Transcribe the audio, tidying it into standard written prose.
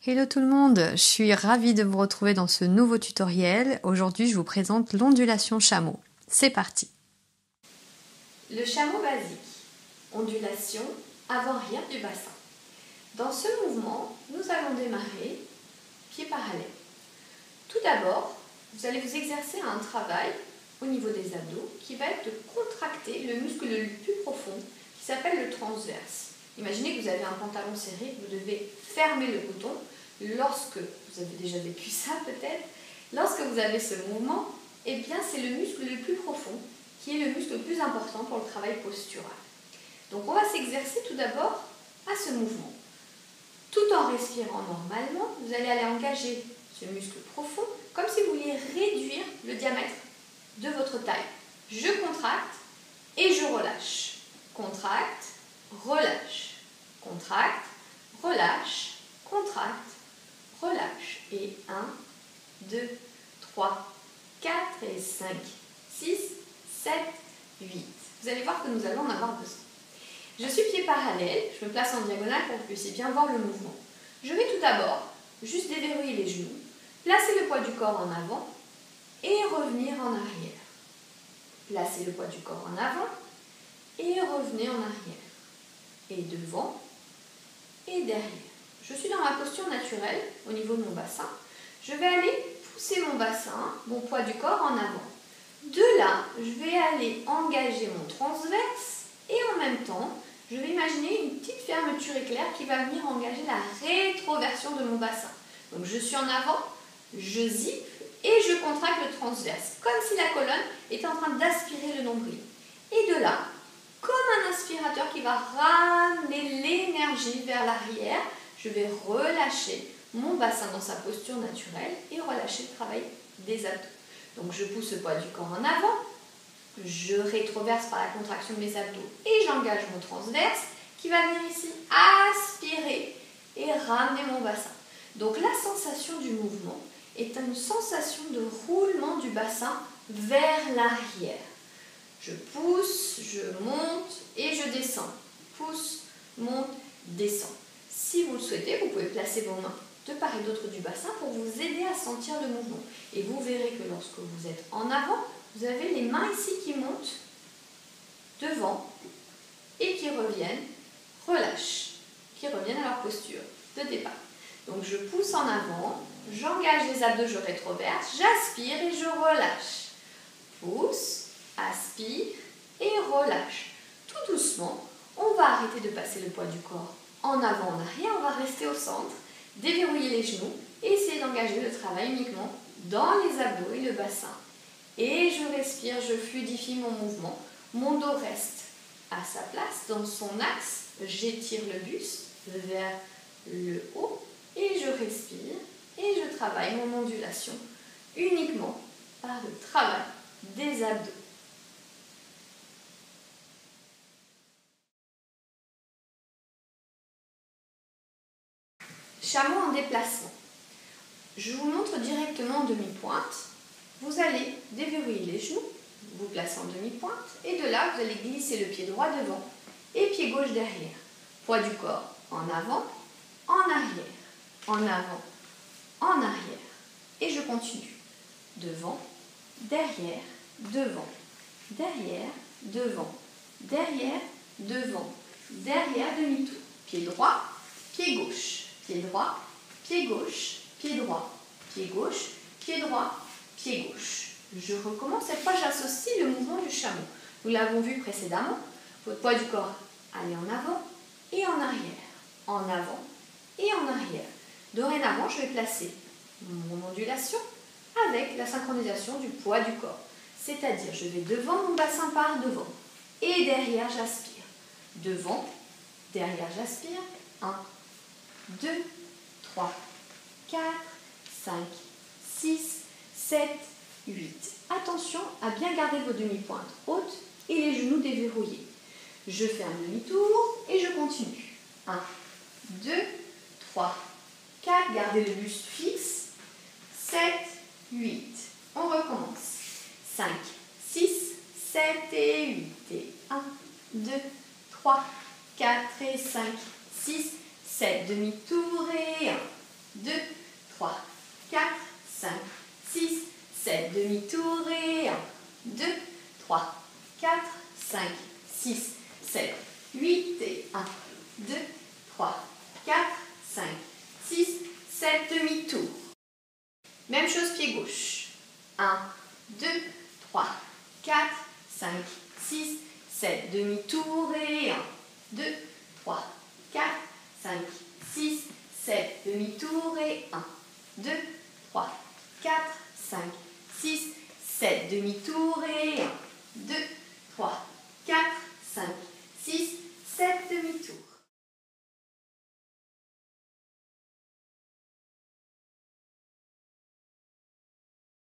Hello tout le monde, je suis ravie de vous retrouver dans ce nouveau tutoriel. Aujourd'hui, je vous présente l'ondulation chameau. C'est parti. Le chameau basique, ondulation avant-arrière du bassin. Dans ce mouvement, nous allons démarrer pieds parallèles. Tout d'abord, vous allez vous exercer à un travail au niveau des abdos qui va être de contracter le muscle le plus profond qui s'appelle le transverse. Imaginez que vous avez un pantalon serré, vous devez fermer le bouton. Lorsque, vous avez déjà vécu ça peut-être, lorsque vous avez ce mouvement, eh bien c'est le muscle le plus profond qui est le muscle le plus important pour le travail postural. Donc on va s'exercer tout d'abord à ce mouvement. Tout en respirant normalement, vous allez aller engager ce muscle profond comme si vous vouliez réduire le diamètre de votre taille. Je contracte et je relâche. Contracte, relâche. Contracte, relâche, contracte, relâche. Et 1, 2, 3, 4 et 5, 6, 7, 8. Vous allez voir que nous allons en avoir besoin. Je suis pieds parallèles, je me place en diagonale pour que vous puissiez bien voir le mouvement. Je vais tout d'abord juste déverrouiller les genoux, placer le poids du corps en avant et revenir en arrière. Placez le poids du corps en avant et revenez en arrière. Et devant et derrière. Je suis dans ma posture naturelle au niveau de mon bassin. Je vais aller pousser mon bassin, mon poids du corps en avant. De là, je vais aller engager mon transverse et en même temps, je vais imaginer une petite fermeture éclair qui va venir engager la rétroversion de mon bassin. Donc je suis en avant, je zippe et je contracte le transverse, comme si la colonne était en train d'aspirer le nombril. Et de là, comme un aspirateur qui va ramener l'énergie vers l'arrière, je vais relâcher mon bassin dans sa posture naturelle et relâcher le travail des abdos. Donc je pousse le poids du corps en avant, je rétroverse par la contraction de mes abdos et j'engage mon transverse qui va venir ici aspirer et ramener mon bassin. Donc la sensation du mouvement est une sensation de roulement du bassin vers l'arrière. Je pousse, je monte et je descends. Pousse, monte, descends. Si vous le souhaitez, vous pouvez placer vos mains de part et d'autre du bassin pour vous aider à sentir le mouvement. Et vous verrez que lorsque vous êtes en avant, vous avez les mains ici qui montent devant et qui reviennent, relâchent, qui reviennent à leur posture de départ. Donc je pousse en avant, j'engage les abdos, je rétroverse, j'aspire et je relâche. Pousse, aspire et relâche. Tout doucement, on va arrêter de passer le poids du corps en avant, en arrière, on va rester au centre, déverrouiller les genoux et essayer d'engager le travail uniquement dans les abdos et le bassin. Et je respire, je fluidifie mon mouvement. Mon dos reste à sa place, dans son axe. J'étire le buste vers le haut et je respire et je travaille mon ondulation uniquement par le travail des abdos. Chameau en déplacement. Je vous montre directement en demi-pointe. Vous allez déverrouiller les genoux, vous placez en demi-pointe et de là, vous allez glisser le pied droit devant et pied gauche derrière. Poids du corps en avant, en arrière, en avant, en arrière. Et je continue. Devant, derrière, devant, derrière, devant, derrière, devant, derrière, demi-tour. Pied droit, pied gauche. Pied droit, pied gauche, pied droit, pied gauche, pied droit, pied gauche. Je recommence, cette fois j'associe le mouvement du chameau. Nous l'avons vu précédemment, votre poids du corps allez en avant et en arrière, en avant et en arrière. Dorénavant, je vais placer mon ondulation avec la synchronisation du poids du corps. C'est-à-dire, je vais devant, mon bassin part devant et derrière j'aspire. Devant, derrière j'aspire, 1, 2, 3, 4, 5, 6, 7, 8. Attention à bien garder vos demi-pointes hautes et les genoux déverrouillés. Je fais un demi-tour et je continue. 1, 2, 3, 4. Gardez le buste fixe. 7, 8. On recommence. 5, 6, 7 et 8. Et 1, 2, 3, 4 et 5, 6, 7. Demi-tour et 1, 2, 3, 4, 5, 6, 7, demi-tour et 1, 2, 3, 4, 5, 6, 7, 8 et 1, 2, 3, 4, 5, 6, 7, demi-tour. Même chose pied gauche. 1, 2, 3, 4, 5, 6, 7, demi-tour et 1, 2, 3, 4, 5, 6, 7, demi-tour et 1, 2, 3, 4, 5, 6, 7, demi-tour et